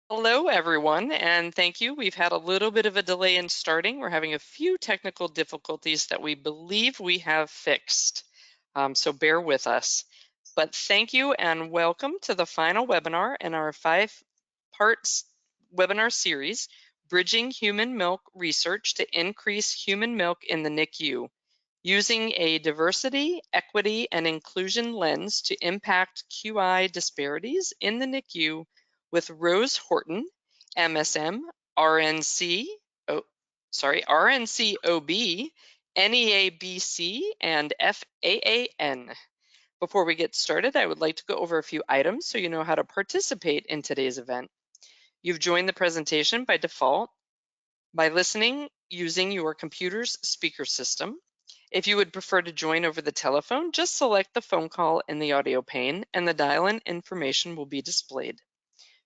Hello, everyone, and thank you. We've had a little bit of a delay in starting. We're having a few technical difficulties that we believe we have fixed, so bear with us. But thank you and welcome to the final webinar in our five-part webinar series, Bridging Human Milk Research to Increase Human Milk in the NICU, using a diversity, equity, and inclusion lens to impact QI disparities in the NICU with Rose Horton, MSM, RNC, RNCOB, NEABC, and FAAN. Before we get started, I would like to go over a few items so you know how to participate in today's event. You've joined the presentation by default by listening using your computer's speaker system. If you would prefer to join over the telephone, just select the phone call in the audio pane and the dial-in information will be displayed.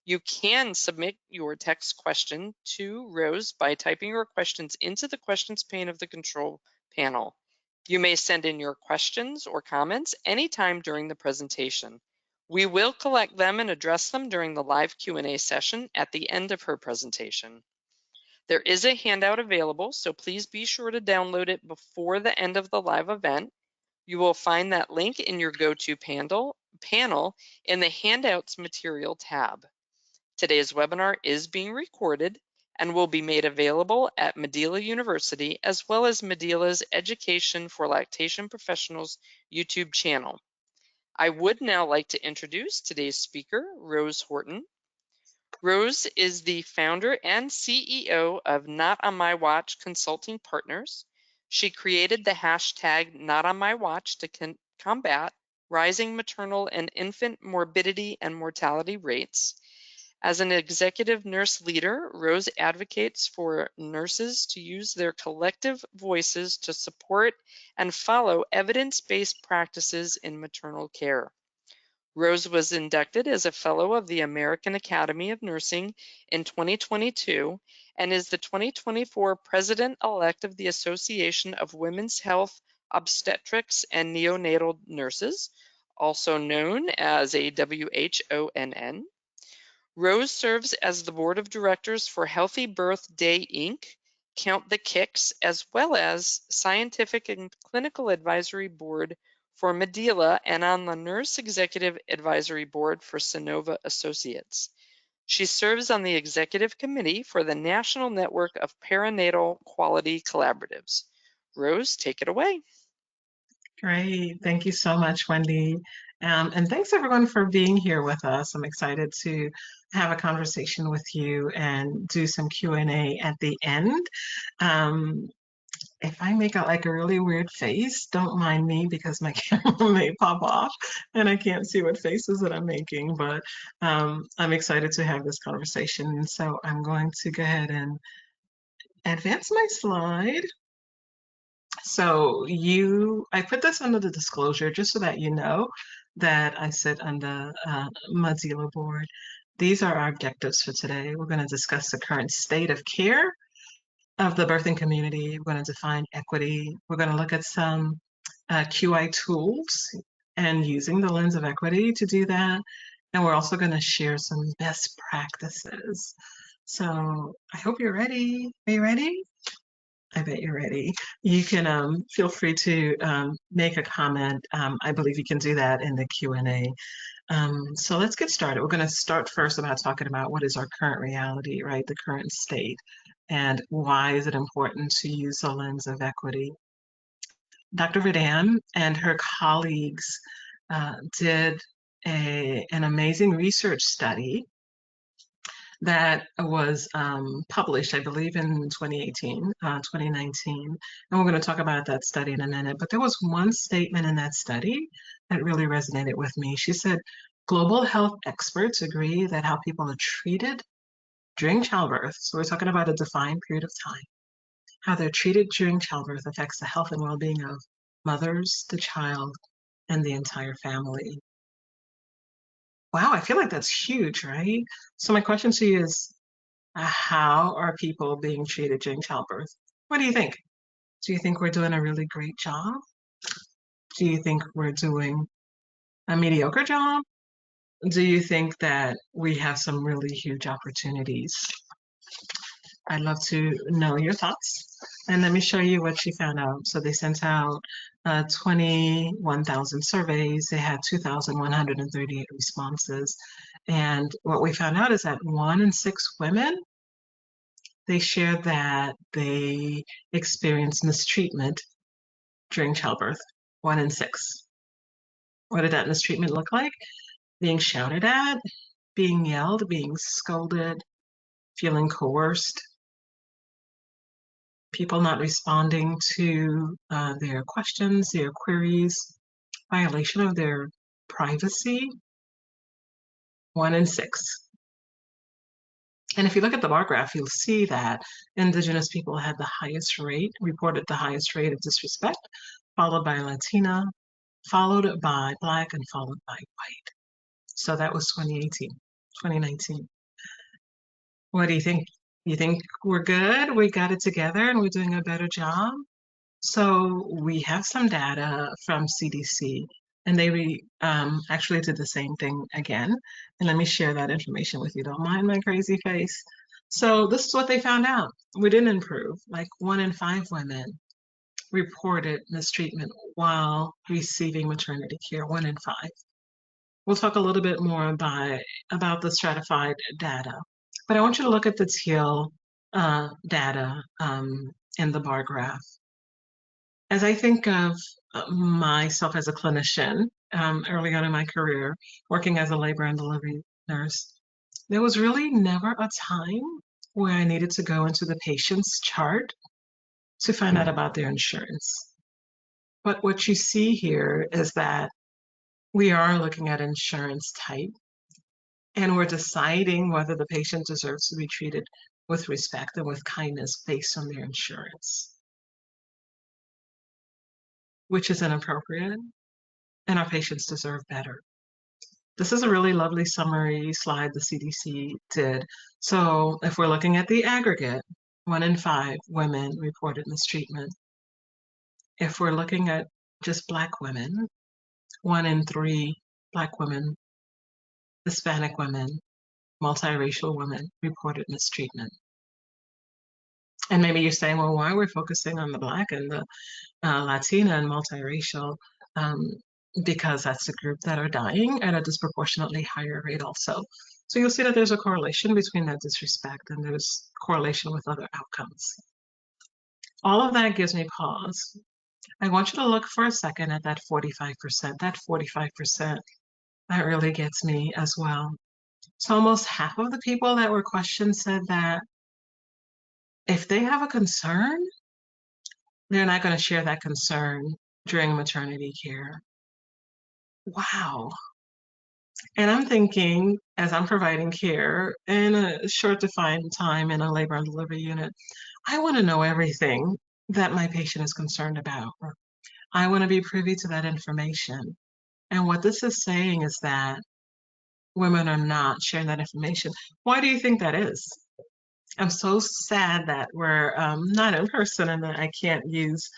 You can submit your text question to Rose by typing your questions into the questions pane of the control panel. You may send in your questions or comments anytime during the presentation. We will collect them and address them during the live Q&A session at the end of her presentation. There is a handout available, so please be sure to download it before the end of the live event. You will find that link in your go-to panel in the Handouts Material tab. Today's webinar is being recorded and will be made available at Mediela University as well as Mediela's Education for Lactation Professionals YouTube channel. I would now like to introduce today's speaker, Rose Horton. Rose is the founder and CEO of Not on My Watch Consulting Partners. She created the hashtag Not on My Watch to combat rising maternal and infant morbidity and mortality rates. As an executive nurse leader, Rose advocates for nurses to use their collective voices to support and follow evidence-based practices in maternal care. Rose was inducted as a Fellow of the American Academy of Nursing in 2022 and is the 2024 President-elect of the Association of Women's Health Obstetrics and Neonatal Nurses, also known as a WHONN. Rose serves as the Board of Directors for Healthy Birth Day, Inc., Count the Kicks, as well as Scientific and Clinical Advisory Board for Mediela and on the Nurse Executive Advisory Board for Sonova Associates. She serves on the Executive Committee for the National Network of Perinatal Quality Collaboratives. Rose, take it away. Great. Thank you so much, Wendy. And thanks everyone for being here with us. I'm excited to have a conversation with you and do some Q&A at the end. If I make like a really weird face, don't mind me because my camera may pop off and I can't see what faces that I'm making, but I'm excited to have this conversation. So I'm going to go ahead and advance my slide. So I put this under the disclosure just so that you know that I sit on the Mozilla board. These are our objectives for today. We're going to discuss the current state of care of the birthing community. We're going to define equity. We're going to look at some QI tools and using the lens of equity to do that. And we're also going to share some best practices. So I hope you're ready. Are you ready? I bet you're ready. You can feel free to make a comment. I believe you can do that in the Q&A. So let's get started. We're going to start first about talking about what is our current reality, right? The current state, and why is it important to use the lens of equity. Dr. Verdam and her colleagues did an amazing research study that was published, I believe, in 2018, 2019. And we're going to talk about that study in a minute. But there was one statement in that study that really resonated with me. She said, global health experts agree that how people are treated during childbirth, so we're talking about a defined period of time, how they're treated during childbirth affects the health and well-being of mothers, the child, and the entire family. Wow, I feel like that's huge, right? So my question to you is, how are people being treated during childbirth? What do you think? Do you think we're doing a really great job? Do you think we're doing a mediocre job? do you think that we have some really huge opportunities? I'd love to know your thoughts. And let me show you what she found out. So they sent out 21,000 surveys. They had 2,138 responses. And what we found out is that 1 in 6 women, they shared that they experienced mistreatment during childbirth. 1 in 6. What did that mistreatment look like? Being shouted at, being yelled, being scolded, feeling coerced, people not responding to their questions, their queries, violation of their privacy. 1 in 6. And if you look at the bar graph, you'll see that Indigenous people had the highest rate, reported the highest rate of disrespect, followed by Latina, followed by Black, and followed by white. So that was 2018, 2019. What do you think? You think we're good? We got it together and we're doing a better job? So we have some data from CDC, and they actually did the same thing again. And let me share that information with you. Don't mind my crazy face. So this is what they found out. We didn't improve. Like 1 in 5 women reported mistreatment while receiving maternity care. 1 in 5. We'll talk a little bit more about the stratified data, but I want you to look at the teal data in the bar graph. As I think of myself as a clinician, early on in my career, working as a labor and delivery nurse, there was really never a time where I needed to go into the patient's chart to find out about their insurance. But what you see here is that we are looking at insurance type, and we're deciding whether the patient deserves to be treated with respect and with kindness based on their insurance, which is inappropriate, and our patients deserve better. This is a really lovely summary slide the CDC did. So if we're looking at the aggregate, 1 in 5 women reported mistreatment. If we're looking at just Black women, 1 in 3 Black women, Hispanic women, multiracial women reported mistreatment. And maybe you're saying, well, why are we focusing on the Black and the Latina and multiracial? Um, because that's the group that are dying at a disproportionately higher rate also. So you'll see that there's a correlation between that disrespect and there's correlation with other outcomes. All of that gives me pause. I want you to look for a second at that 45%. That 45%, that really gets me as well. So almost half of the people that were questioned said that if they have a concern, they're not going to share that concern during maternity care. Wow. And I'm thinking, as I'm providing care in a short defined time in a labor and delivery unit, I want to know everything that my patient is concerned about. I want to be privy to that information. And what this is saying is that women are not sharing that information. Why do you think that is? I'm so sad that we're not in person and that I can't use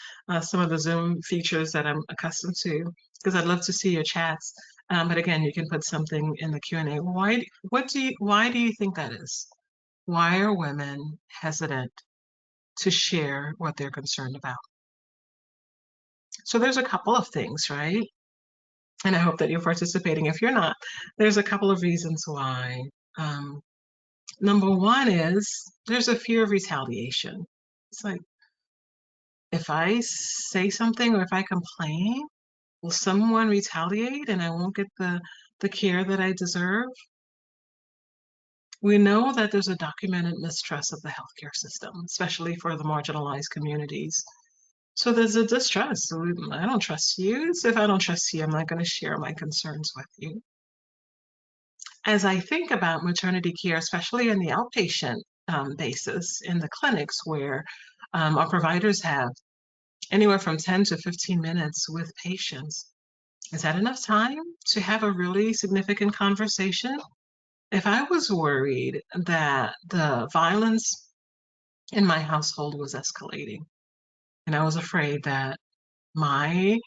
some of the Zoom features that I'm accustomed to, because I'd love to see your chats. But again, you can put something in the Q&A. Why do you think that is? Why are women hesitant to share what they're concerned about? So there's a couple of things, right? And I hope that you're participating. If you're not, there's a couple of reasons why. Um, Number one is there's a fear of retaliation. It's like, if I say something or if I complain, will someone retaliate and I won't get the care that I deserve? We know that there's a documented mistrust of the healthcare system, especially for the marginalized communities. So there's a distrust. I don't trust you. So if I don't trust you, I'm not going to share my concerns with you. As I think about maternity care, especially in the outpatient basis in the clinics where our providers have anywhere from 10 to 15 minutes with patients, is that enough time to have a really significant conversation? If I was worried that the violence in my household was escalating, and I was afraid that my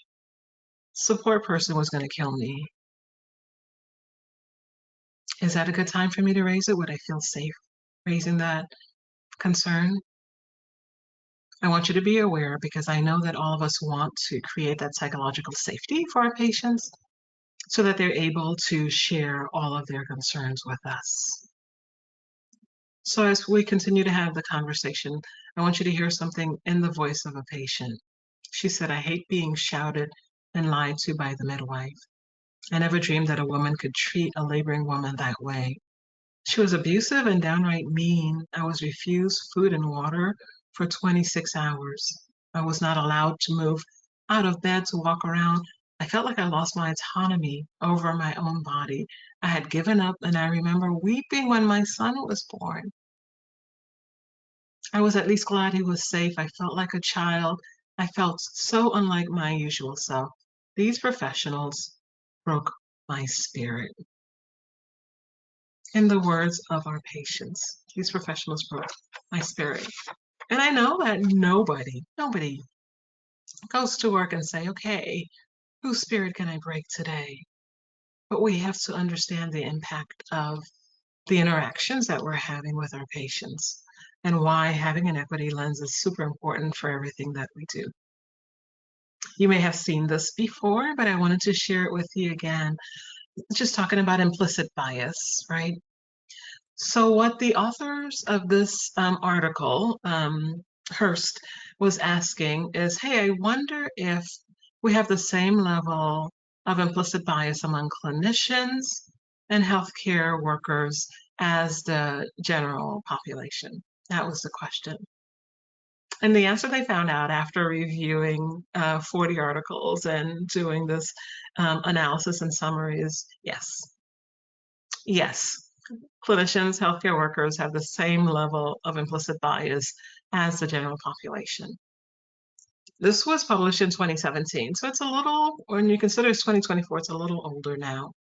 support person was going to kill me, Is that a good time for me to raise it? Would I feel safe raising that concern? I want you to be aware because I know that all of us want to create that psychological safety for our patients so that they're able to share all of their concerns with us. So as we continue to have the conversation, I want you to hear something in the voice of a patient. She said, I hate being shouted and lied to by the midwife. I never dreamed that a woman could treat a laboring woman that way. She was abusive and downright mean. I was refused food and water for 26 hours. I was not allowed to move out of bed to walk around. I felt like I lost my autonomy over my own body. I had given up, and I remember weeping when my son was born. I was at least glad he was safe. I felt like a child. I felt so unlike my usual self. These professionals broke my spirit. In the words of our patients, these professionals broke my spirit. And I know that nobody goes to work and say, okay, whose spirit can I break today? But we have to understand the impact of the interactions that we're having with our patients and why having an equity lens is super important for everything that we do. You may have seen this before, but I wanted to share it with you again. Just talking about implicit bias, right? So, what the authors of this article, Hurst, was asking is, hey, I wonder if we have the same level of implicit bias among clinicians and healthcare workers as the general population. That was the question. And the answer they found out after reviewing 40 articles and doing this analysis and summary is yes. Yes, clinicians, healthcare workers have the same level of implicit bias as the general population. This was published in 2017, so it's a little, when you consider it's 2024, it's a little older now.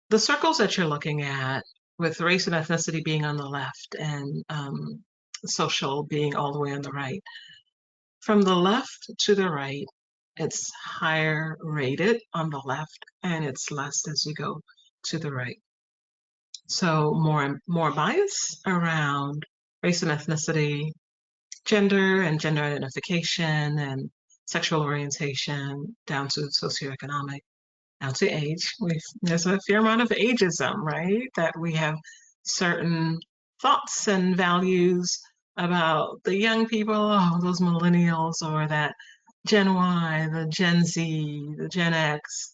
The circles that you're looking at, with race and ethnicity being on the left and social being all the way on the right, from the left to the right, it's higher rated on the left and it's less as you go to the right. So more bias around race and ethnicity, gender and gender identification and sexual orientation, down to socioeconomic, down to age. There's a fair amount of ageism, right? That we have certain thoughts and values about the young people, oh, those millennials, or that Gen Y, the Gen Z, the Gen X.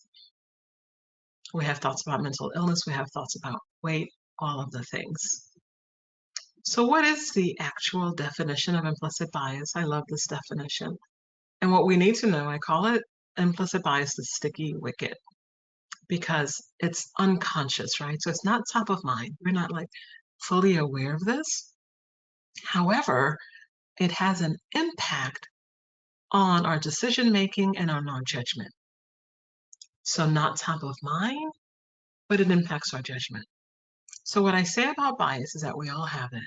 We have thoughts about mental illness. We have thoughts about weight, all of the things. So what is the actual definition of implicit bias? I love this definition. And what we need to know, I call it implicit bias, the sticky wicket, because it's unconscious, right? So it's not top of mind. We're not like fully aware of this. However, it has an impact on our decision making and on our judgment. So not top of mind, but it impacts our judgment. So what I say about bias is that we all have it.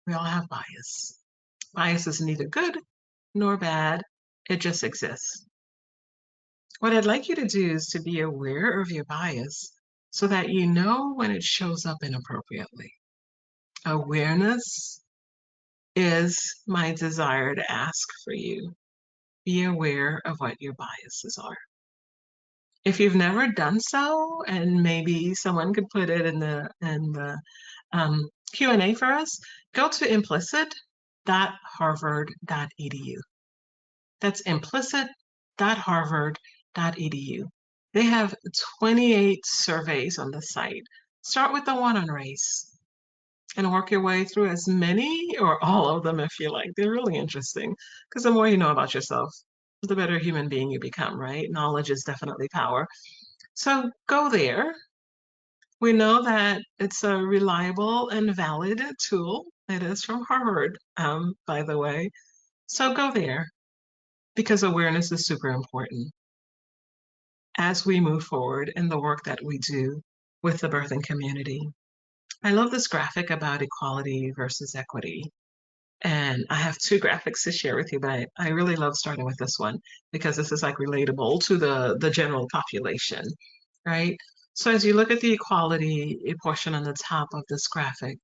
We all have bias. Bias is neither good nor bad. It just exists. What I'd like you to do is to be aware of your bias so that you know when it shows up inappropriately. Awareness is my desire to ask for you. Be aware of what your biases are. If you've never done so, and maybe someone could put it in the Q&A for us, go to implicit.harvard.edu. That's implicit.harvard.edu. They have 28 surveys on the site. Start with the one on race and work your way through as many or all of them if you like. They're really interesting because the more you know about yourself, the better human being you become, right? Knowledge is definitely power. So go there. We know that it's a reliable and valid tool. It is from Harvard, by the way. So go there because awareness is super important as we move forward in the work that we do with the birthing community. I love this graphic about equality versus equity. And I have two graphics to share with you, but I really love starting with this one because this is like relatable to the general population, right? So as you look at the equality portion on the top of this graphic,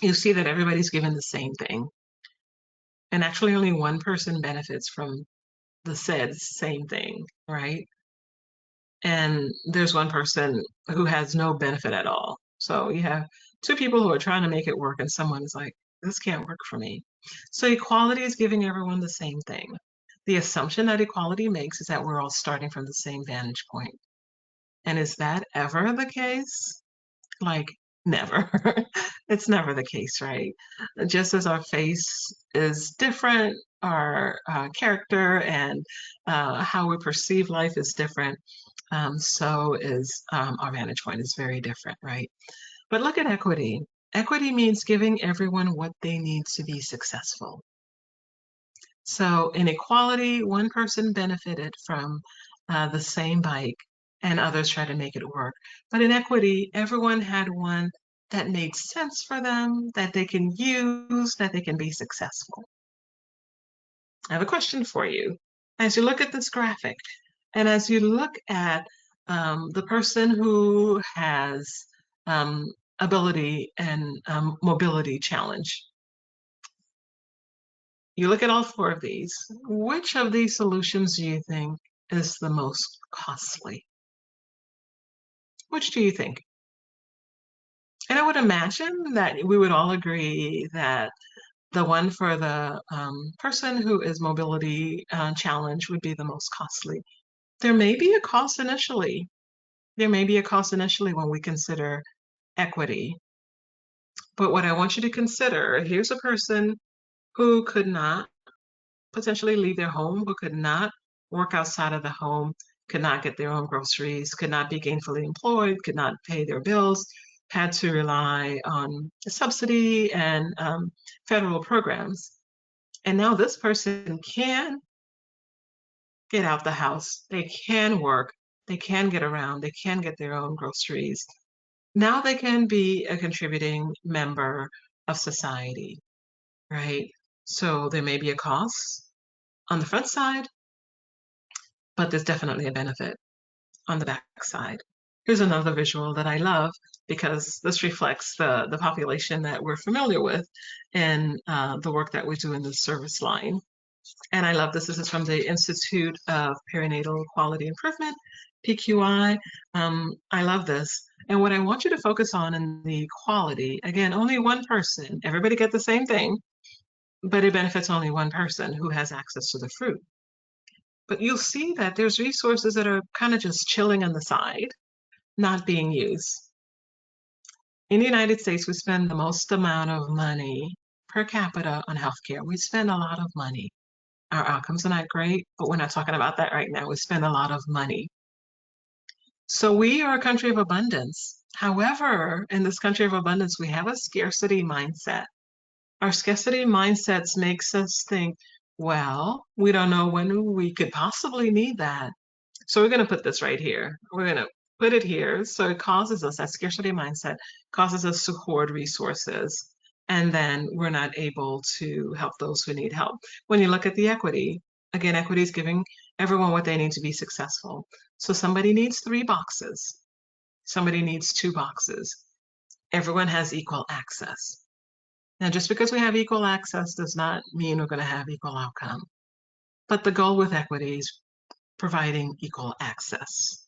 you see that everybody's given the same thing. And actually only one person benefits from the said same thing, right? And there's one person who has no benefit at all. So you have two people who are trying to make it work, and someone is like, this can't work for me. So equality is giving everyone the same thing. The assumption that equality makes is that we're all starting from the same vantage point. And is that ever the case? Like, never. It's never the case, right? Just as our face is different, our character and how we perceive life is different, so is our vantage point is very different, right? But look at equity. Equity means giving everyone what they need to be successful. So in equality, one person benefited from the same bike and others tried to make it work. But in equity, everyone had one that made sense for them, that they can use, that they can be successful. I have a question for you. As you look at this graphic, and as you look at the person who has ability and mobility challenge, you look at all four of these, which of these solutions do you think is the most costly? Which do you think? And I would imagine that we would all agree that the one for the person who is mobility challenge would be the most costly. There may be a cost initially. There may be a cost initially when we consider equity. But what I want you to consider, here's a person who could not potentially leave their home, who could not work outside of the home, could not get their own groceries, could not be gainfully employed, could not pay their bills, had to rely on subsidy and federal programs. And now this person can get out the house, they can work, they can get around, they can get their own groceries. Now they can be a contributing member of society, right? So there may be a cost on the front side, but there's definitely a benefit on the back side. Here's another visual that I love because this reflects the population that we're familiar with and the work that we do in the service line. And I love this. This is from the Institute of Perinatal Quality Improvement, PQI. I love this. And what I want you to focus on in the equality, again, only one person, everybody get the same thing, but it benefits only one person who has access to the fruit. But you'll see that there's resources that are kind of just chilling on the side, not being used. In the United States, we spend the most amount of money per capita on healthcare. We spend a lot of money. Our outcomes are not great, but we're not talking about that right now. We spend a lot of money. So we are a country of abundance. However, in this country of abundance, we have a scarcity mindset. Our scarcity mindsets makes us think, well, we don't know when we could possibly need that. So we're going to put this right here. We're going to put it here. So it causes us, that scarcity mindset causes us to hoard resources. And then we're not able to help those who need help. When you look at the equity, again, equity is giving everyone what they need to be successful. So somebody needs 3 boxes. Somebody needs 2 boxes. Everyone has equal access. Now, just because we have equal access does not mean we're going to have equal outcome. But the goal with equity is providing equal access,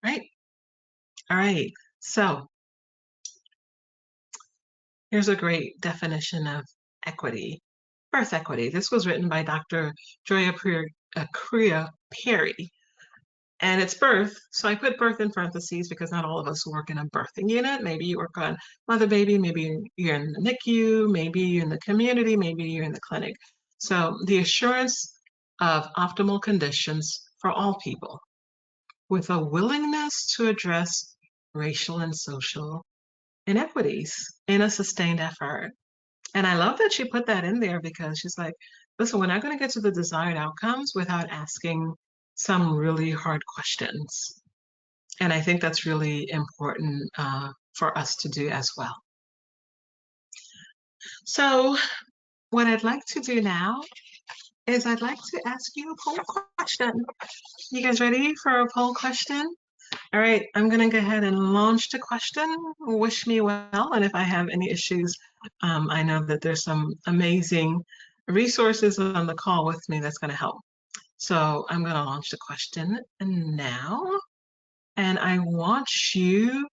right? All right, so here's a great definition of equity. Birth equity. This was written by Dr. Joya Priya Perry, and it's birth. So I put birth in parentheses because not all of us work in a birthing unit. Maybe you work on mother baby, maybe you're in the NICU, maybe you're in the community, maybe you're in the clinic. So the assurance of optimal conditions for all people with a willingness to address racial and social inequities in a sustained effort. And I love that she put that in there because she's like, listen, we're not going to get to the desired outcomes without asking some really hard questions. And I think that's really important for us to do as well. So what I'd like to do now is I'd like to ask you a poll question. You guys ready for a poll question? All right, I'm going to go ahead and launch the question. Wish me well, and if I have any issues, I know that there's some amazing resources on the call with me that's going to help. So I'm going to launch the question now, and I want you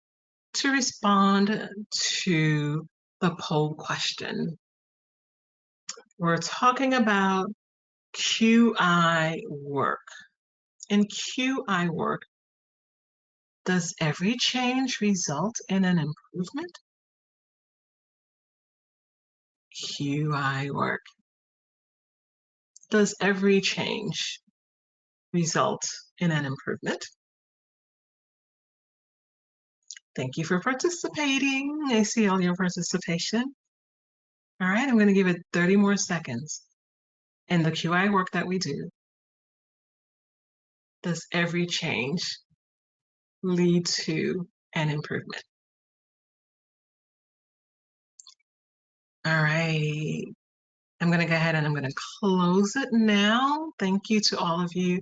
to respond to the poll question. We're talking about QI work. In QI work, does every change result in an improvement? QI work. Does every change result in an improvement? Thank you for participating. I see all your participation. All right, I'm going to give it 30 more seconds. In the QI work that we do, does every change lead to an improvement? All right, I'm going to go ahead and I'm going to close it now. Thank you to all of you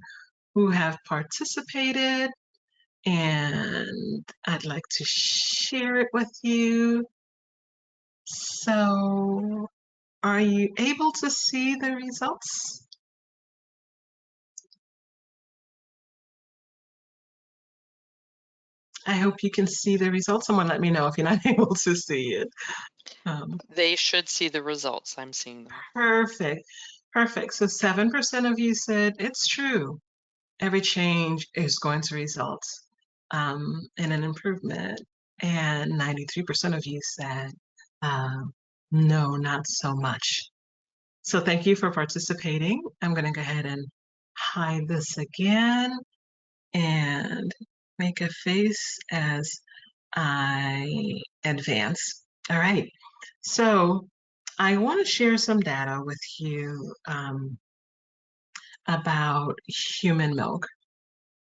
who have participated, and I'd like to share it with you. So, are you able to see the results? I hope you can see the results. Someone let me know if you're not able to see it. They should see the results. I'm seeing them. Perfect. Perfect. So 7% of you said it's true. Every change is going to result in an improvement. And 93% of you said, no, not so much. So thank you for participating. I'm going to go ahead and hide this again and make a face as I advance. All right. So I want to share some data with you about human milk.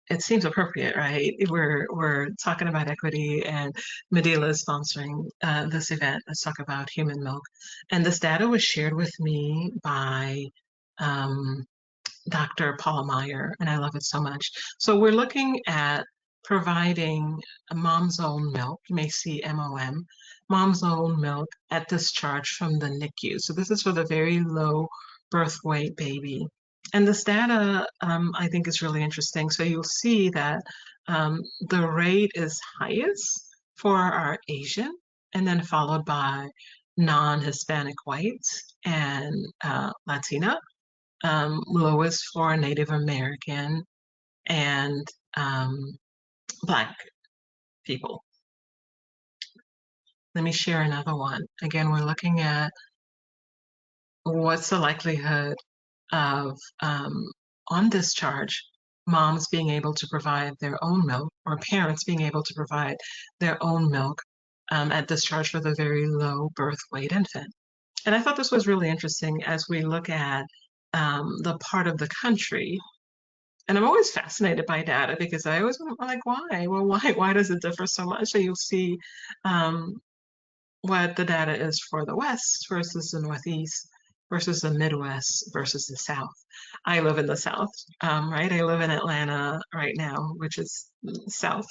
It seems appropriate, right? We're talking about equity, and Medela is sponsoring this event. Let's talk about human milk. And this data was shared with me by Dr. Paula Meyer, and I love it so much. So we're looking at providing a mom's own milk. You may see MOM, mom's own milk at discharge from the NICU. So this is for the very low birth weight baby. And this data, I think, is really interesting. So you'll see that the rate is highest for our Asian, and then followed by non-Hispanic whites and Latina, lowest for Native American and Black people. Let me share another one. Again, we're looking at what's the likelihood of, on discharge, moms being able to provide their own milk, or parents being able to provide their own milk at discharge for the very low birth weight infant. And I thought this was really interesting as we look at the part of the country. And I'm always fascinated by data because I always am like, why? Well, why does it differ so much? So you'll see what the data is for the West versus the Northeast versus the Midwest versus the South. I live in the South, right? I live in Atlanta right now, which is South.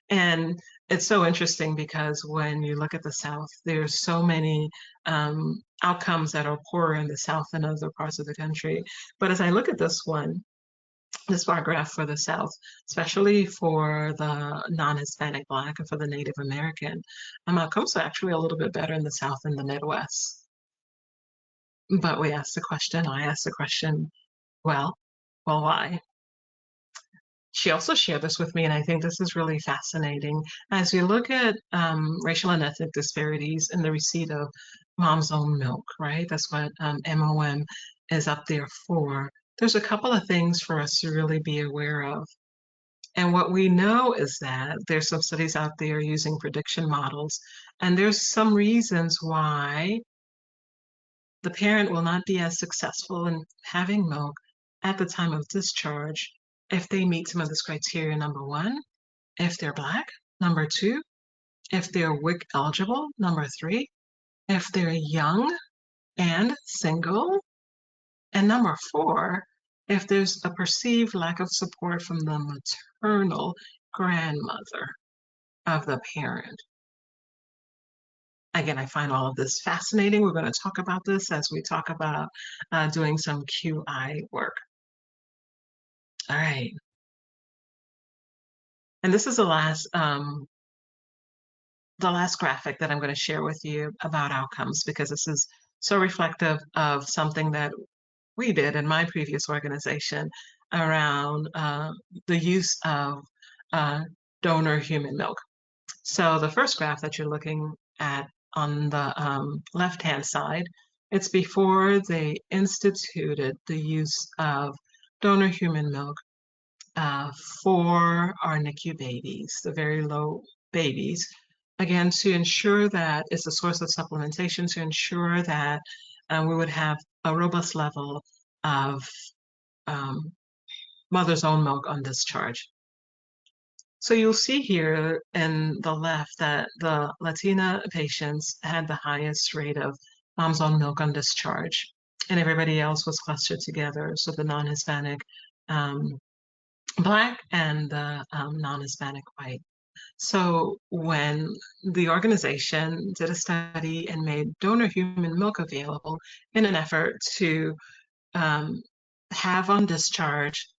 And it's so interesting because when you look at the South, there's so many outcomes that are poorer in the South than other parts of the country. But as I look at this one, this bar graph for the South, especially for the non-Hispanic Black and for the Native American, outcomes are actually a little bit better in the South and the Midwest. But we asked the question, I asked the question, well, why? She also shared this with me, and I think this is really fascinating. As we look at racial and ethnic disparities in the receipt of mom's own milk, right? That's what MOM is up there for. There's a couple of things for us to really be aware of. And what we know is that there's some studies out there using prediction models, and there's some reasons why the parent will not be as successful in having milk at the time of discharge if they meet some of this criteria. Number one, if they're Black. Number two, if they're WIC eligible. Number three, if they're young and single. And number four, if there's a perceived lack of support from the maternal grandmother of the parent. Again, I find all of this fascinating. We're going to talk about this as we talk about doing some QI work. All right. And this is the last graphic that I'm going to share with you about outcomes, because this is so reflective of something that we did in my previous organization around the use of uh, donor human milk. So the first graph that you're looking at on the left-hand side, it's before they instituted the use of donor human milk uh, for our NICU babies, the very low babies, again, to ensure that it's a source of supplementation, to ensure that we would have a robust level of um, mother's own milk on discharge. So you'll see here in the left that the Latina patients had the highest rate of mom's own milk on discharge, and everybody else was clustered together. So the non-Hispanic um, Black and the non-Hispanic white. So when the organization did a study and made donor human milk available in an effort to um, have on discharge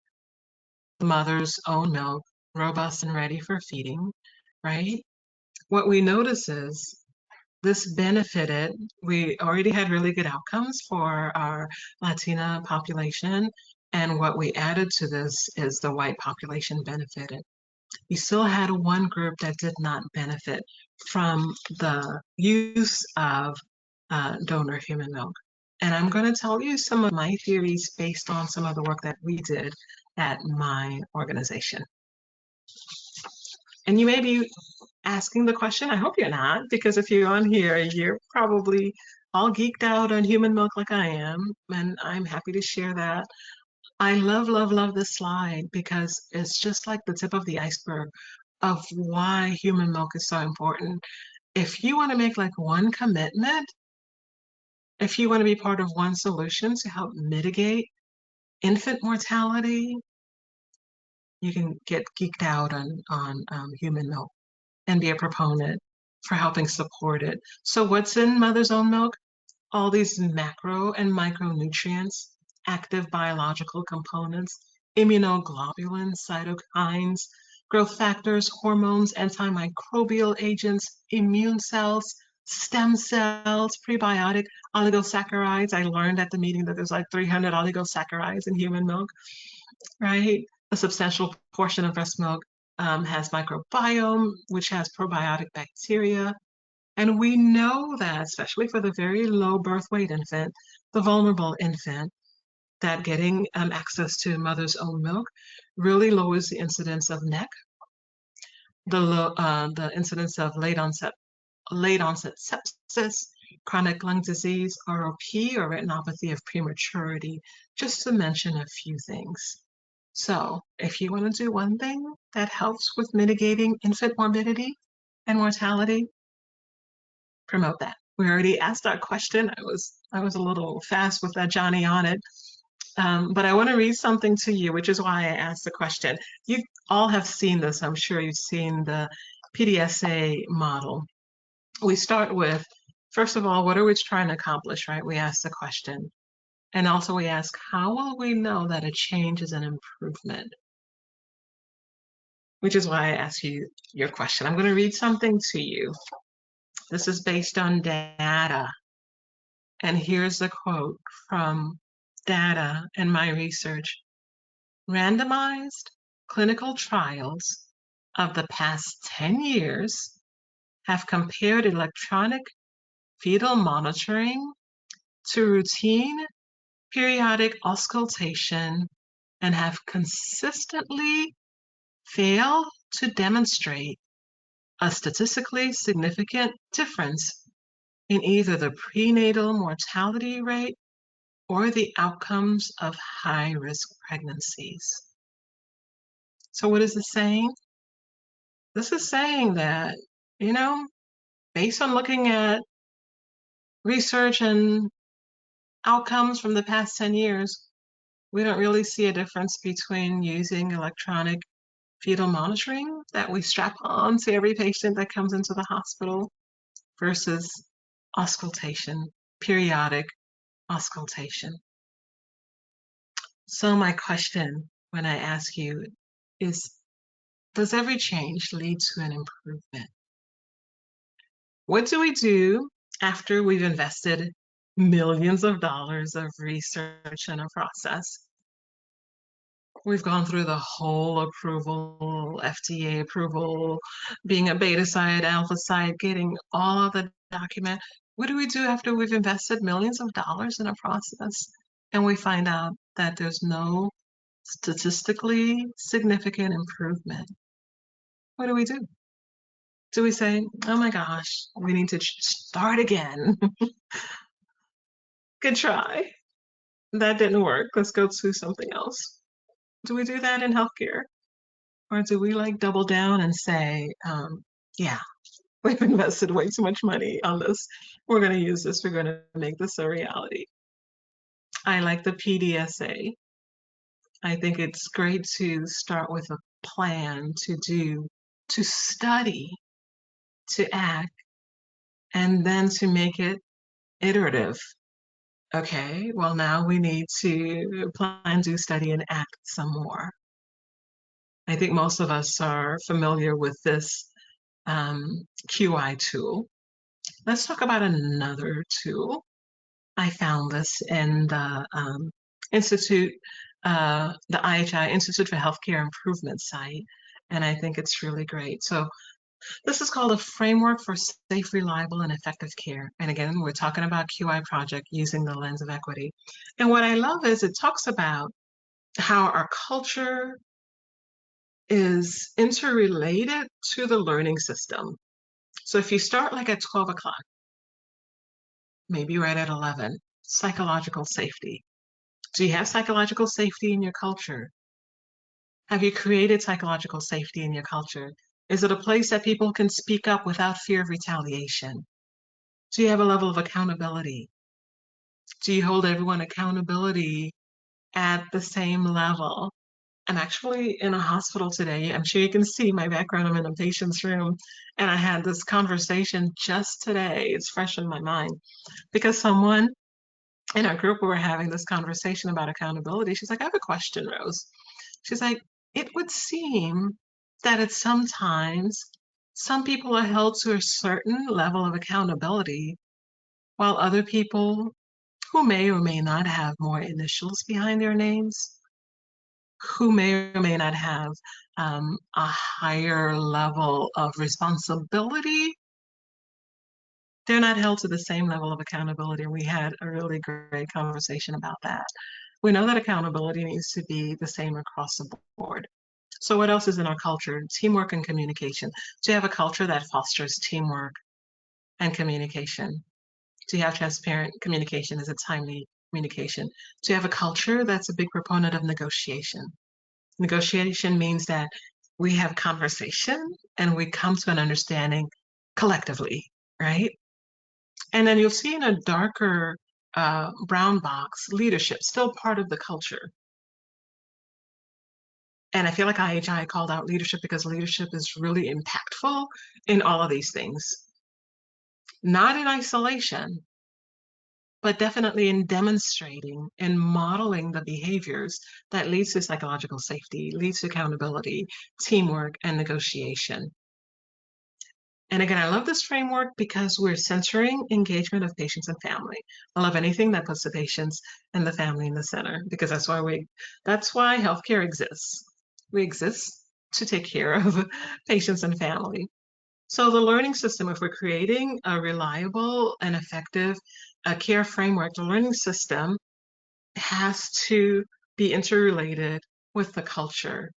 the mother's own milk, robust and ready for feeding, right? What we notice is this benefited, we already had really good outcomes for our Latina population. And what we added to this is the white population benefited. You still had one group that did not benefit from the use of donor human milk. And I'm going to tell you some of my theories based on some of the work that we did at my organization. And you may be asking the question, I hope you're not, because if you're on here, you're probably all geeked out on human milk like I am, and I'm happy to share that. I love, love, love this slide because it's just like the tip of the iceberg of why human milk is so important. If you want to make like one commitment, if you want to be part of one solution to help mitigate infant mortality, you can get geeked out on human milk and be a proponent for helping support it. So what's in mother's own milk? All these macro and micronutrients, active biological components, immunoglobulins, cytokines, growth factors, hormones, antimicrobial agents, immune cells, stem cells, prebiotic oligosaccharides. I learned at the meeting that there's like 300 oligosaccharides in human milk, right? A substantial portion of breast milk has microbiome, which has probiotic bacteria. And we know that, especially for the very low birth weight infant, the vulnerable infant, that getting access to mother's own milk really lowers the incidence of NEC, the incidence of late onset sepsis, chronic lung disease, ROP, or retinopathy of prematurity, just to mention a few things. So if you want to do one thing that helps with mitigating infant morbidity and mortality, promote that. We already asked that question. I was a little fast with that Johnny on it. But I want to read something to you, which is why I asked the question. You all have seen this. I'm sure you've seen the PDSA model. We start with, first of all, what are we trying to accomplish, right? We ask the question. And also we ask, how will we know that a change is an improvement? Which is why I asked you your question. I'm going to read something to you. This is based on data. And here's the quote from data and my research. Randomized clinical trials of the past 10 years have compared electronic fetal monitoring to routine periodic auscultation and have consistently failed to demonstrate a statistically significant difference in either the prenatal mortality rate or the outcomes of high-risk pregnancies. So what is this saying? This is saying that, you know, based on looking at research and outcomes from the past 10 years, we don't really see a difference between using electronic fetal monitoring that we strap on to every patient that comes into the hospital versus auscultation, periodic auscultation. So my question when I ask you is, does every change lead to an improvement? What do we do after we've invested millions of dollars of research in a process? We've gone through the whole approval, FDA approval, being a beta site, alpha site, getting all of the document. What do we do after we've invested millions of dollars in a process and we find out that there's no statistically significant improvement? What do we do? Do we say, oh my gosh, we need to start again? Good try. That didn't work. Let's go to something else. Do we do that in healthcare? Or do we like double down and say, yeah, we've invested way too much money on this. We're going to use this. We're going to make this a reality. I like the PDSA. I think it's great to start with a plan to do, to study, to act, and then to make it iterative. Okay, well, now we need to plan, do, study, and act some more. I think most of us are familiar with this QI tool. Let's talk about another tool. I found this in the Institute, the IHI Institute for Healthcare Improvement site, and I think it's really great. So this is called a framework for safe, reliable, and effective care. And again, we're talking about QI project using the lens of equity. And what I love is it talks about how our culture is interrelated to the learning system. So if you start like at 12 o'clock, maybe right at 11, psychological safety. Do you have psychological safety in your culture? Have you created psychological safety in your culture? Is it a place that people can speak up without fear of retaliation? Do you have a level of accountability? Do you hold everyone accountability at the same level? I'm actually in a hospital today. I'm sure you can see my background. I'm in a patient's room, and I had this conversation just today. It's fresh in my mind because someone in our group, we were having this conversation about accountability. She's like, I have a question, Rose. She's like, it would seem that at sometimes some people are held to a certain level of accountability, while other people who may or may not have more initials behind their names, who may or may not have a higher level of responsibility, they're not held to the same level of accountability. We had a really great conversation about that. We know that accountability needs to be the same across the board. So what else is in our culture? Teamwork and communication. Do you have a culture that fosters teamwork and communication? Do you have transparent communication? Is it timely communication? Do you have a culture that's a big proponent of negotiation? Negotiation means that we have conversation and we come to an understanding collectively, right? And then you'll see in a darker brown box, leadership, still part of the culture. And I feel like IHI called out leadership because leadership is really impactful in all of these things. Not in isolation, but definitely in demonstrating and modeling the behaviors that leads to psychological safety, leads to accountability, teamwork, and negotiation. And again, I love this framework because we're centering engagement of patients and family. I love anything that puts the patients and the family in the center because that's why healthcare exists. We exist to take care of patients and family. So the learning system, if we're creating a reliable and effective care framework, the learning system has to be interrelated with the culture.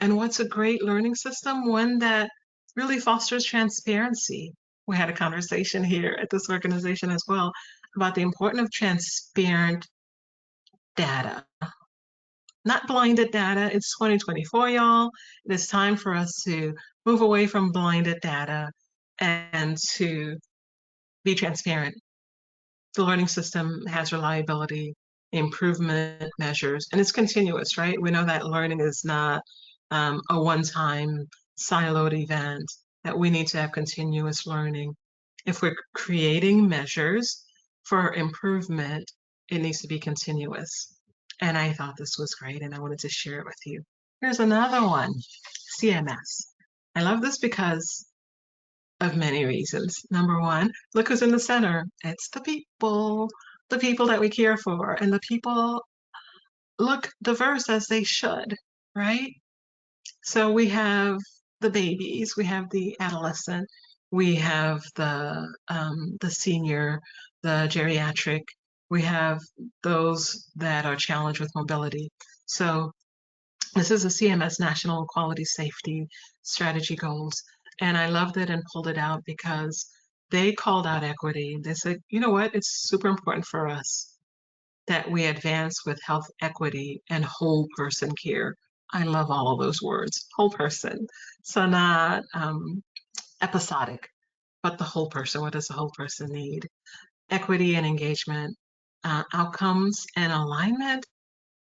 And what's a great learning system? One that really fosters transparency. We had a conversation here at this organization as well about the importance of transparent data. Not blinded data. It's 2024, y'all. It is time for us to move away from blinded data and to be transparent. The learning system has reliability, improvement measures, and it's continuous, right? We know that learning is not a one-time siloed event, that we need to have continuous learning. If we're creating measures for improvement, it needs to be continuous. And I thought this was great and I wanted to share it with you. Here's another one, CMS. I love this because of many reasons. Number one, look who's in the center. It's the people that we care for, and the people look diverse as they should, right? So we have the babies, we have the adolescent, we have the senior, the geriatric, we have those that are challenged with mobility. So this is a CMS National Quality Safety Strategy Goals. And I loved it and pulled it out because they called out equity. They said, you know what, it's super important for us that we advance with health equity and whole person care. I love all of those words, whole person. So not episodic, but the whole person. What does the whole person need? Equity and engagement, outcomes and alignment,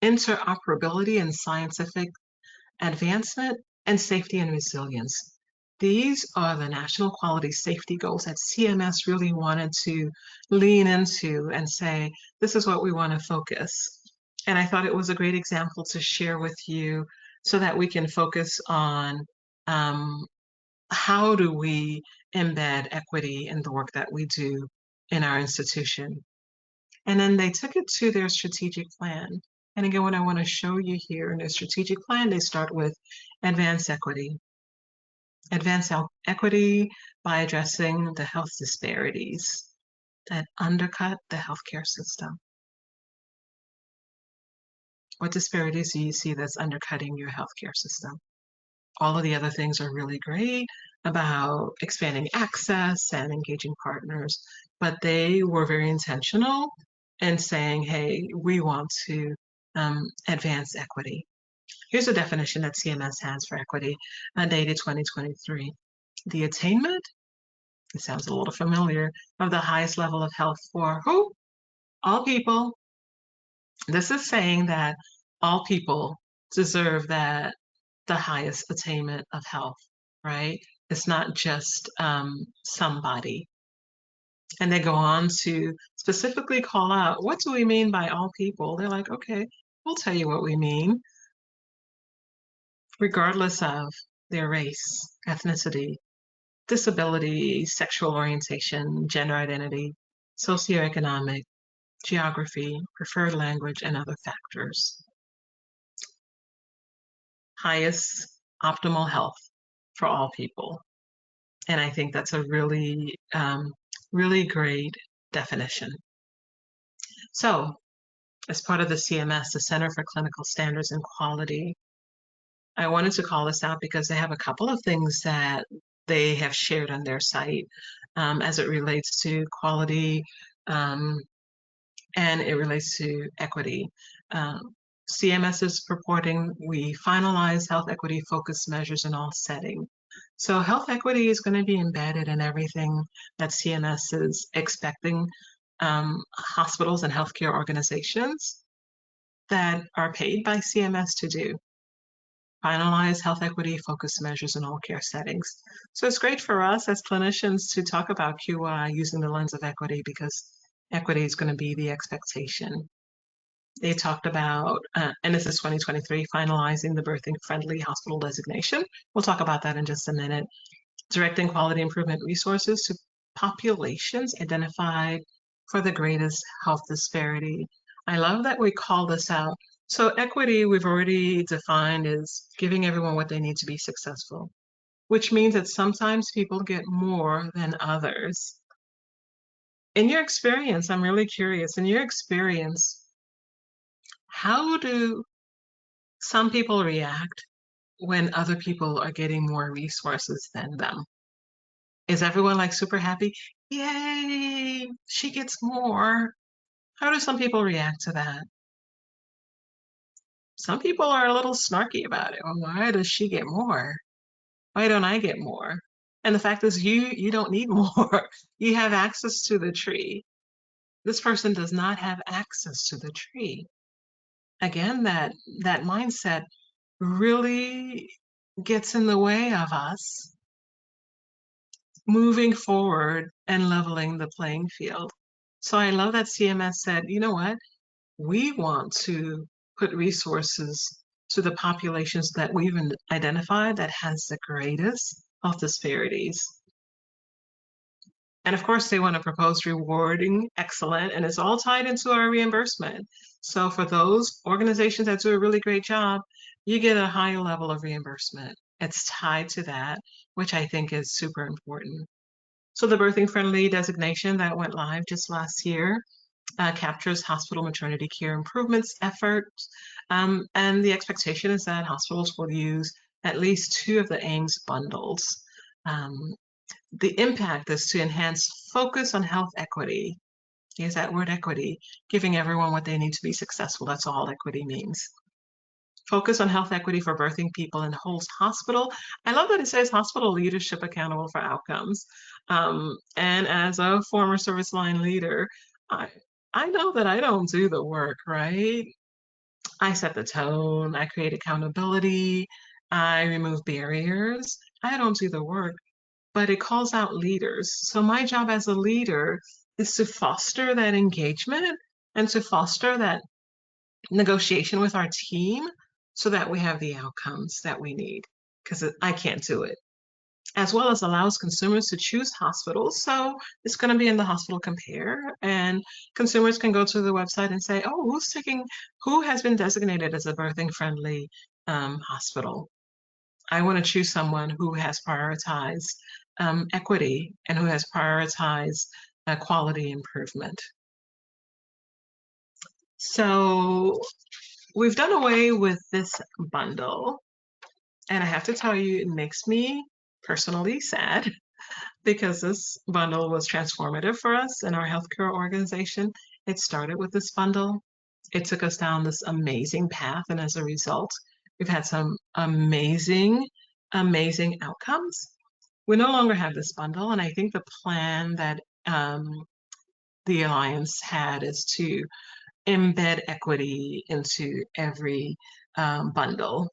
interoperability and scientific advancement, and safety and resilience. These are the national quality safety goals that CMS really wanted to lean into and say, this is what we want to focus. And I thought it was a great example to share with you so that we can focus on um, how do we embed equity in the work that we do in our institution. And then they took it to their strategic plan. And again, what I want to show you here in their strategic plan, they start with advance equity. Advance equity by addressing the health disparities that undercut the healthcare system. What disparities do you see that's undercutting your healthcare system? All of the other things are really great about expanding access and engaging partners, but they were very intentional in saying, hey, we want to advance equity. Here's a definition that CMS has for equity, dated 2023. The attainment, it sounds a little familiar, of the highest level of health for who? All people. This is saying that all people deserve that the highest attainment of health, right? It's not just somebody. And they go on to specifically call out, what do we mean by all people? They're like, okay, we'll tell you what we mean, regardless of their race, ethnicity, disability, sexual orientation, gender identity, socioeconomic, geography, preferred language, and other factors. Highest optimal health for all people. And I think that's a really, really great definition. So, as part of the CMS, the Center for Clinical Standards and Quality, I wanted to call this out because they have a couple of things that they have shared on their site as it relates to quality and it relates to equity. CMS is purporting we finalize health equity focused measures in all settings. So health equity is going to be embedded in everything that CMS is expecting hospitals and healthcare organizations that are paid by CMS to do. Finalize health equity focused measures in all care settings. So it's great for us as clinicians to talk about QI using the lens of equity because equity is going to be the expectation. They talked about, and this is 2023, finalizing the birthing friendly hospital designation. We'll talk about that in just a minute. Directing quality improvement resources to populations identified for the greatest health disparity. I love that we call this out. So equity, we've already defined as giving everyone what they need to be successful, which means that sometimes people get more than others. In your experience, I'm really curious, in your experience, how do some people react when other people are getting more resources than them? Is everyone like super happy? Yay, she gets more. How do some people react to that? Some people are a little snarky about it. Well, why does she get more? Why don't I get more? And the fact is you don't need more. You have access to the tree. This person does not have access to the tree. Again, that mindset really gets in the way of us moving forward and leveling the playing field. So I love that CMS said, you know what? We want to put resources to the populations that we've identified that has the greatest health disparities. And of course, they want to propose rewarding excellent, and it's all tied into our reimbursement. So for those organizations that do a really great job, you get a higher level of reimbursement. It's tied to that, which I think is super important. So the birthing friendly designation that went live just last year captures hospital maternity care improvements efforts. And the expectation is that hospitals will use at least two of the AIMS bundles. Um, the impact is to enhance focus on health equity. Use that word equity, giving everyone what they need to be successful. That's all equity means. Focus on health equity for birthing people and holds hospital. I love that it says hospital leadership accountable for outcomes. And as a former service line leader, I, I know that I don't do the work, right? I set the tone, I create accountability, I remove barriers. I don't do the work, but it calls out leaders. So my job as a leader is to foster that engagement and to foster that negotiation with our team so that we have the outcomes that we need, because I can't do it. As well as allows consumers to choose hospitals. So it's going to be in the hospital compare, and consumers can go to the website and say, oh, who has been designated as a birthing friendly hospital? I want to choose someone who has prioritized equity and who has prioritized quality improvement. So we've done away with this bundle, and I have to tell you, it makes me personally sad because this bundle was transformative for us in our healthcare organization. It started with this bundle. It took us down this amazing path, and as a result, we've had some amazing, amazing outcomes. We no longer have this bundle, and I think the plan that the Alliance had is to embed equity into every bundle.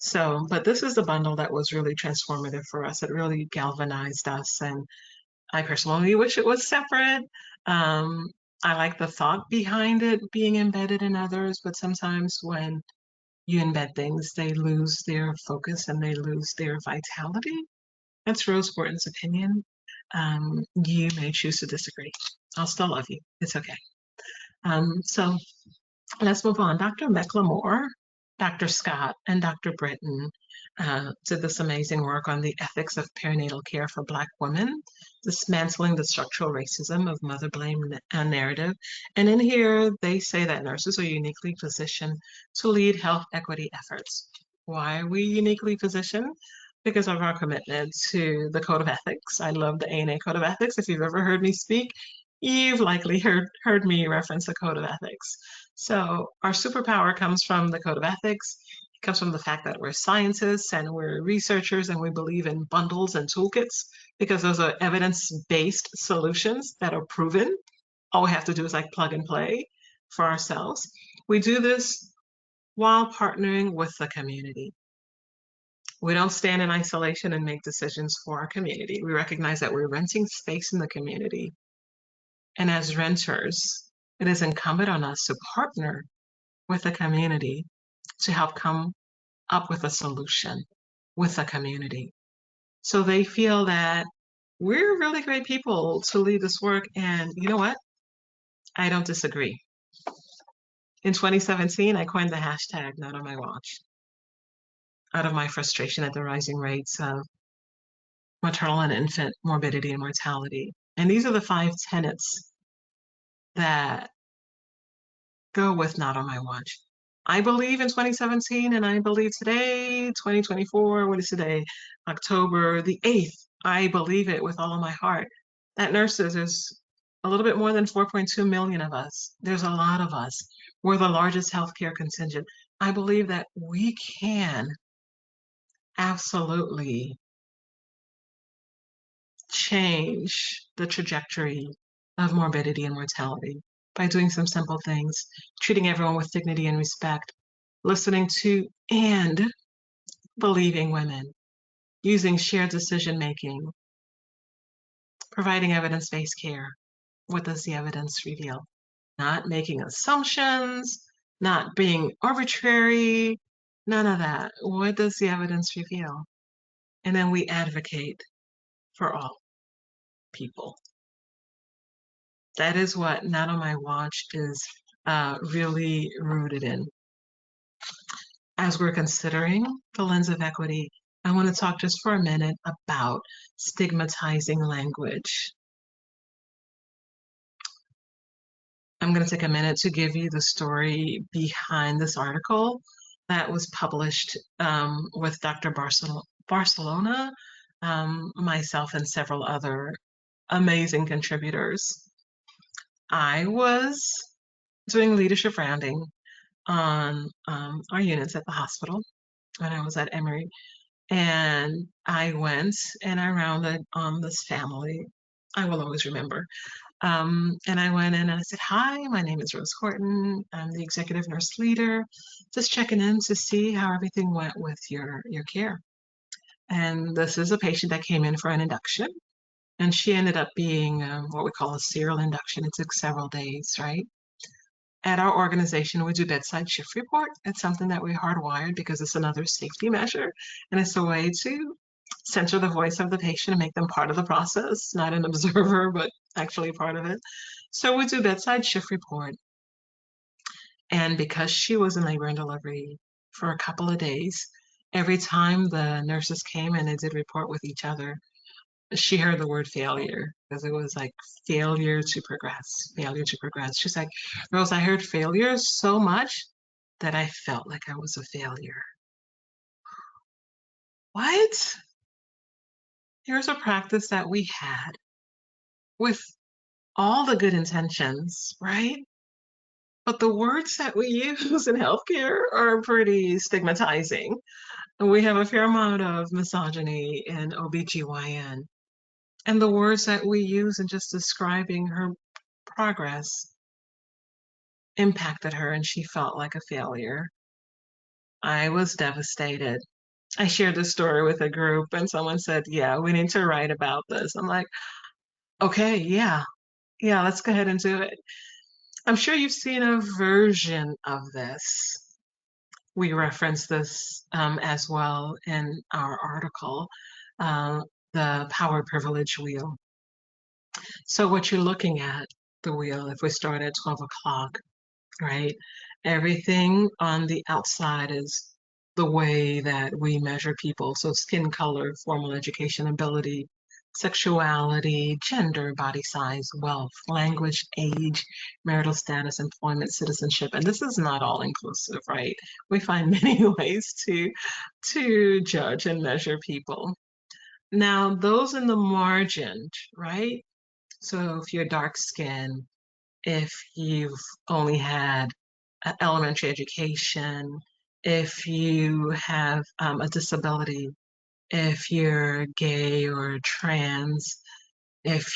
So, but this is the bundle that was really transformative for us. It really galvanized us, and I personally wish it was separate. I like the thought behind it being embedded in others, but sometimes when you embed things, they lose their focus and they lose their vitality. That's Rose Borton's opinion. You may choose to disagree. I'll still love you. It's okay. So let's move on. Dr. McLemore, Dr. Scott, and Dr. Britton did this amazing work on the ethics of perinatal care for Black women, dismantling the structural racism of mother blame narrative. And in here, they say that nurses are uniquely positioned to lead health equity efforts. Why are we uniquely positioned? Because of our commitment to the Code of Ethics. I love the ANA Code of Ethics. If you've ever heard me speak, you've likely heard me reference the Code of Ethics. So our superpower comes from the Code of Ethics. It comes from the fact that we're scientists and we're researchers and we believe in bundles and toolkits because those are evidence-based solutions that are proven. All we have to do is like plug and play for ourselves. We do this while partnering with the community. We don't stand in isolation and make decisions for our community. We recognize that we're renting space in the community. And as renters, it is incumbent on us to partner with the community to help come up with a solution with the community. So they feel that we're really great people to lead this work. And you know what? I don't disagree. In 2017, I coined the hashtag not on my watch out of my frustration at the rising rates of maternal and infant morbidity and mortality. And these are the 5 tenets that go with not on my watch. I believe in 2017 and I believe today, 2024, what is today? October the 8th. I believe it with all of my heart. That nurses, there's a little bit more than 4.2 million of us. There's a lot of us. We're the largest healthcare contingent. I believe that we can absolutely change the trajectory of morbidity and mortality by doing some simple things, treating everyone with dignity and respect, listening to and believing women, using shared decision making, providing evidence-based care. What does the evidence reveal? Not making assumptions, not being arbitrary, none of that. What does the evidence reveal? And then we advocate for all people. That is what Not on My Watch is really rooted in. As we're considering the lens of equity, I want to talk just for a minute about stigmatizing language. I'm going to take a minute to give you the story behind this article that was published with Dr. Barcelona, myself, and several other amazing contributors. I was doing leadership rounding on our units at the hospital when I was at Emory. And I went and I rounded on this family. I will always remember. And I went in and I said, "Hi, my name is Rose Horton. I'm the executive nurse leader. Just checking in to see how everything went with your care." And this is a patient that came in for an induction. And she ended up being what we call a serial induction. It took several days, right? At our organization, we do bedside shift report. It's something that we hardwired because it's another safety measure. And it's a way to center the voice of the patient and make them part of the process, not an observer, but actually part of it. So we do bedside shift report. And because she was in labor and delivery for a couple of days, every time the nurses came and they did report with each other, she heard the word failure because it was like failure to progress, failure to progress. She's like, "Rose, I heard failure so much that I felt like I was a failure." What? Here's a practice that we had with all the good intentions, right? But the words that we use in healthcare are pretty stigmatizing. And we have a fair amount of misogyny in OBGYN. And the words that we use in just describing her progress impacted her and she felt like a failure. I was devastated. I shared this story with a group and someone said, "Yeah, we need to write about this." I'm like, "Okay, yeah, let's go ahead and do it." I'm sure you've seen a version of this. We reference this as well in our article, uh, the power privilege wheel. So what you're looking at, the wheel, if we start at 12 o'clock, right? Everything on the outside is the way that we measure people. So skin color, formal education, ability, sexuality, gender, body size, wealth, language, age, marital status, employment, citizenship. And this is not all inclusive, right? We find many ways to judge and measure people. Now, those in the margin, right? So if you're dark skinned, if you've only had elementary education, if you have a disability, if you're gay or trans, if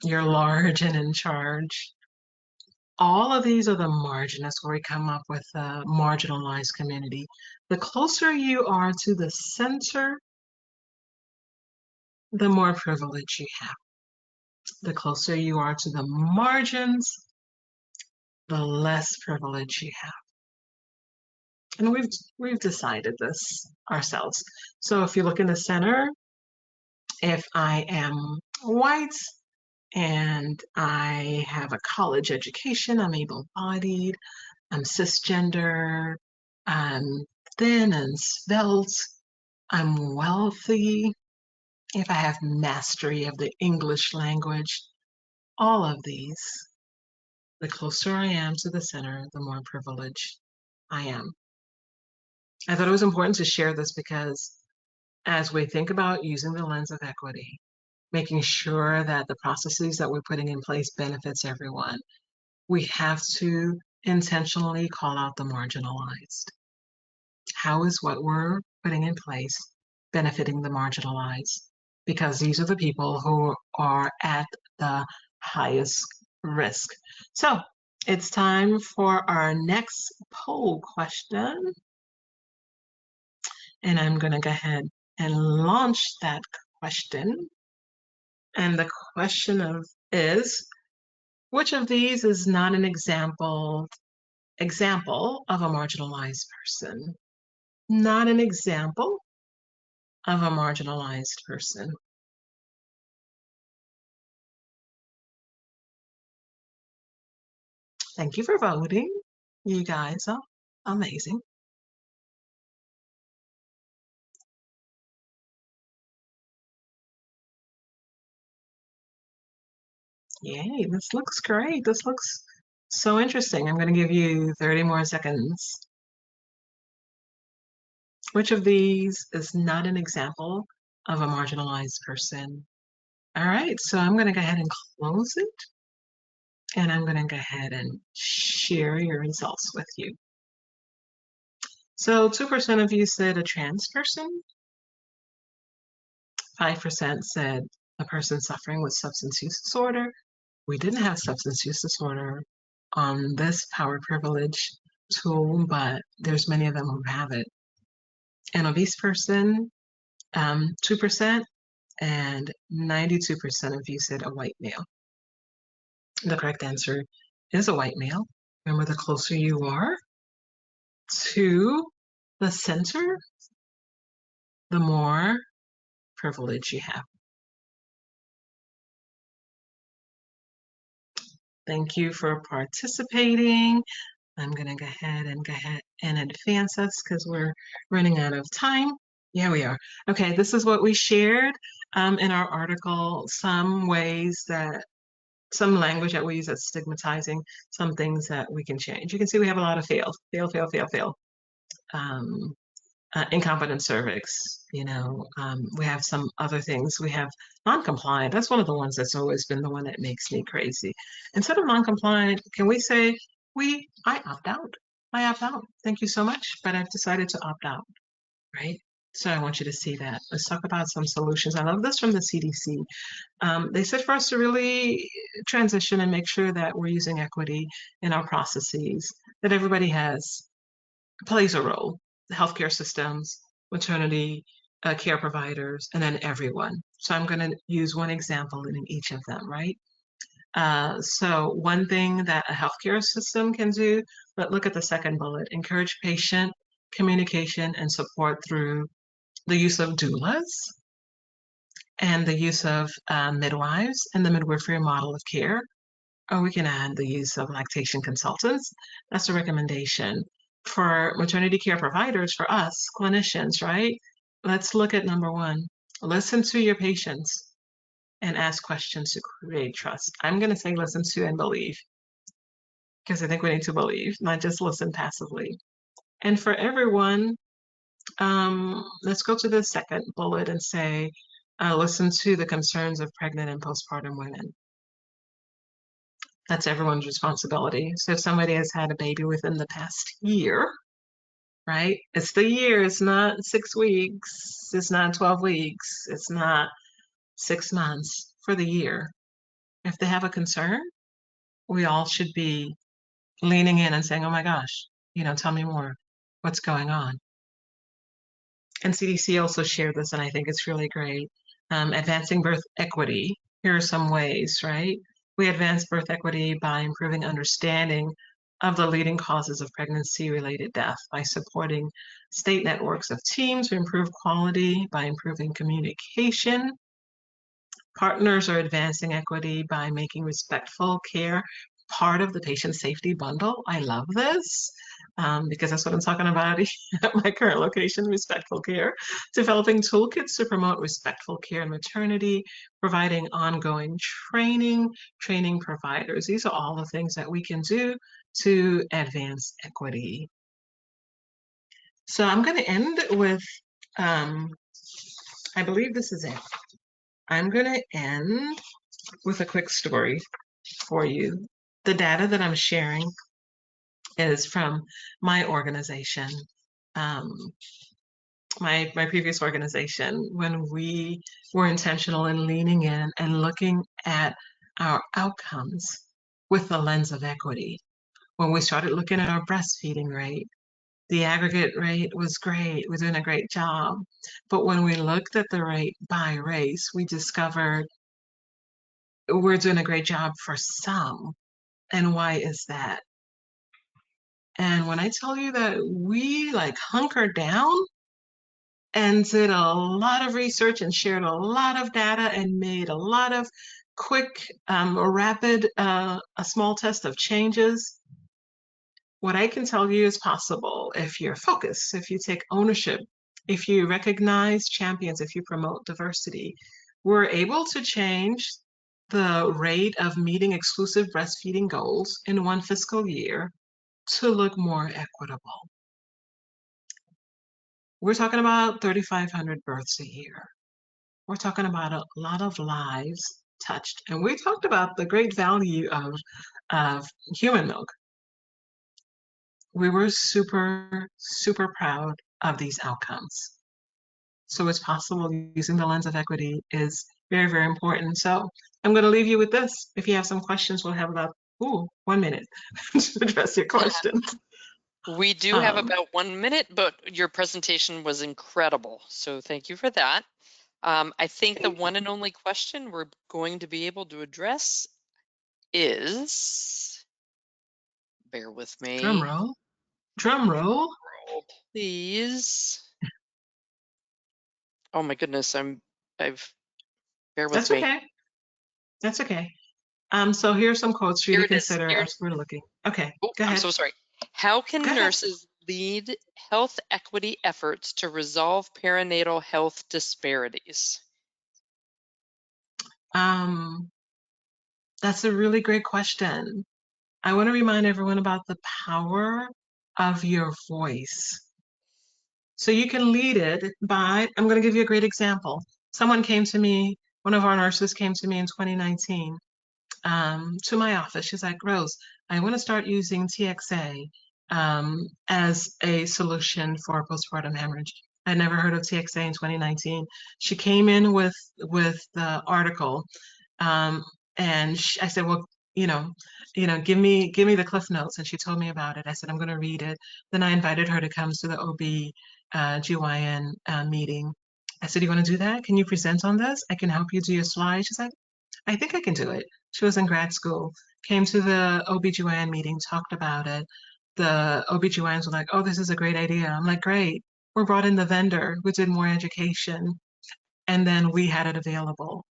you're large and in charge. All of these are the margin. That's where we come up with a marginalized community. The closer you are to the center, the more privilege you have. The closer you are to the margins, the less privilege you have. And we've decided this ourselves. So if you look in the center, if I am white and I have a college education, I'm able-bodied, I'm cisgender, I'm thin and svelte, I'm wealthy, if I have mastery of the English language, all of these, the closer I am to the center, the more privileged I am. I thought it was important to share this because as we think about using the lens of equity, making sure that the processes that we're putting in place benefits everyone, we have to intentionally call out the marginalized. How is what we're putting in place benefiting the marginalized? Because these are the people who are at the highest risk. So it's time for our next poll question. And I'm going to go ahead and launch that question. And the question is, which of these is not an example of a marginalized person? Not an example of a marginalized person. Thank you for voting. You guys are amazing. Yay, this looks great. This looks so interesting. I'm going to give you 30 more seconds. Which of these is not an example of a marginalized person? All right, so I'm going to go ahead and close it. And I'm going to go ahead and share your results with you. So 2% of you said a trans person. 5% said a person suffering with substance use disorder. We didn't have substance use disorder on this power privilege tool, but there's many of them who have it. An obese person, 2%, and 92% of you said a white male. The correct answer is a white male. Remember, the closer you are to the center, the more privilege you have. Thank you for participating. I'm going to go ahead and advance us because we're running out of time. Yeah, we are. Okay, this is what we shared in our article, some ways that, some language that we use that's stigmatizing, some things that we can change. You can see we have a lot of fail. Incompetent cervix, we have some other things. We have non-compliant. That's one of the ones that's always been the one that makes me crazy. Instead of non-compliant, can we say, I opt out. I opt out. Thank you so much, but I've decided to opt out, right? So I want you to see that. Let's talk about some solutions. I love this from the CDC. They said for us to really transition and make sure that we're using equity in our processes, that everybody plays a role, the healthcare systems, maternity care providers, and then everyone. So I'm going to use one example in each of them, right? So one thing that a healthcare system can do, but look at the second bullet, encourage patient communication and support through the use of doulas and the use of midwives and the midwifery model of care. Or we can add the use of lactation consultants. That's a recommendation. For maternity care providers, for us, clinicians, right? Let's look at number one. Listen to your patients and ask questions to create trust. I'm going to say listen to and believe, because I think we need to believe, not just listen passively. And for everyone, let's go to the second bullet and say, listen to the concerns of pregnant and postpartum women. That's everyone's responsibility. So if somebody has had a baby within the past year, right? It's the year, it's not 6 weeks, it's not 12 weeks, it's not 6 months, for the year. If they have a concern, we all should be leaning in and saying, oh my gosh, tell me more. What's going on? And CDC also shared this, and I think it's really great. Advancing birth equity. Here are some ways, right? We advance birth equity by improving understanding of the leading causes of pregnancy-related death by supporting state networks of teams to improve quality, by improving communication. Partners are advancing equity by making respectful care part of the patient safety bundle. I love this because that's what I'm talking about at my current location, respectful care. Developing toolkits to promote respectful care in maternity, providing ongoing training providers. These are all the things that we can do to advance equity. So I'm going to end with, I believe this is it. I'm going to end with a quick story for you. The data that I'm sharing is from my organization, my previous organization, when we were intentional in leaning in and looking at our outcomes with the lens of equity. When we started looking at our breastfeeding rate, The aggregate rate was great. We're doing a great job. But when we looked at the rate by race, we discovered we're doing a great job for some. And why is that? And when I tell you that we like hunkered down and did a lot of research and shared a lot of data and made a lot of quick, rapid, a small test of changes, what I can tell you is possible if you're focused, if you take ownership, if you recognize champions, if you promote diversity. We're able to change the rate of meeting exclusive breastfeeding goals in one fiscal year to look more equitable. We're talking about 3,500 births a year. We're talking about a lot of lives touched. And we talked about the great value of human milk. We were super, super proud of these outcomes. So it's possible using the lens of equity is very, very important. So I'm going to leave you with this. If you have some questions, we'll have about 1 minute to address your questions. We do have about 1 minute, but your presentation was incredible. So thank you for that. I think the one and only question we're going to be able to address is, bear with Drum me. roll. Drum roll. Roll, please. Oh my goodness, bear with That's me. okay. That's okay. So here's some quotes for you Here to it is. consider as we're looking. Okay, Oh, go I'm ahead. so sorry. How Go can ahead. nurses lead health equity efforts to resolve perinatal health disparities? Um, that's a really great question. I want to remind everyone about the power of your voice. So you can lead it by, I'm going to give you a great example. Someone came to me, one of our nurses came to me in 2019 to my office. She's like, Rose, I want to start using TXA as a solution for postpartum hemorrhage. I never heard of TXA in 2019. She came in with the article, um, and I said, well, you know, give me the cliff notes. And she told me about it. I said, I'm going to read it. Then I invited her to come to the OB GYN meeting. I said, you want to do that? Can you present on this? I can help you do your slides. She's like, I think I can do it. She was in grad school, came to the OB/GYN meeting, talked about it. The OB/GYNs were like, oh, this is a great idea. I'm like, great. We brought in the vendor. We did more education. And then we had it available.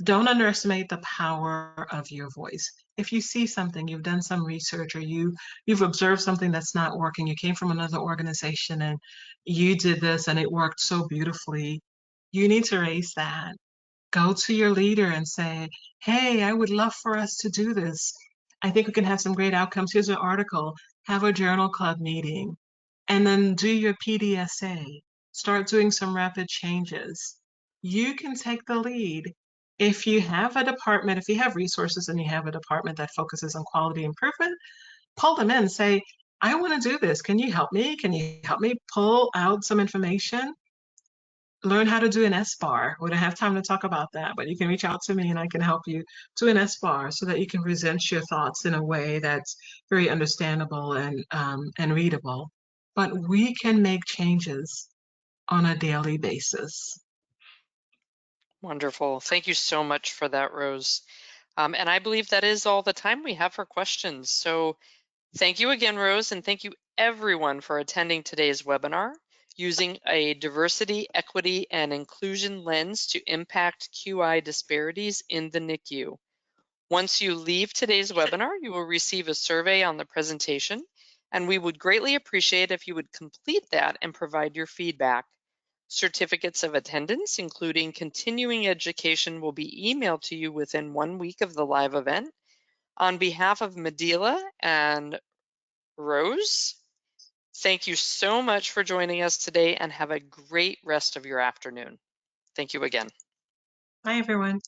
Don't underestimate the power of your voice. If you see something, you've done some research, or you've observed something that's not working, you came from another organization and you did this and it worked so beautifully, you need to raise that. Go to your leader and say, hey, I would love for us to do this. I think we can have some great outcomes. Here's an article. Have a journal club meeting, and then do your PDSA. Start doing some rapid changes. You can take the lead. If you have a department, if you have resources and you have a department that focuses on quality improvement, pull them in. Say, I want to do this. Can you help me? Can you help me pull out some information? Learn how to do an S-bar. We don't have time to talk about that, but you can reach out to me and I can help you do an S-bar so that you can present your thoughts in a way that's very understandable and readable. But we can make changes on a daily basis. Wonderful. Thank you so much for that, Rose. And I believe that is all the time we have for questions. So thank you again, Rose, and thank you everyone for attending today's webinar, using a diversity, equity, and inclusion lens to impact QI disparities in the NICU. Once you leave today's webinar, you will receive a survey on the presentation, and we would greatly appreciate if you would complete that and provide your feedback. Certificates of attendance, including continuing education, will be emailed to you within 1 week of the live event. On behalf of Medela and Rose, thank you so much for joining us today and have a great rest of your afternoon. Thank you again. Bye, everyone.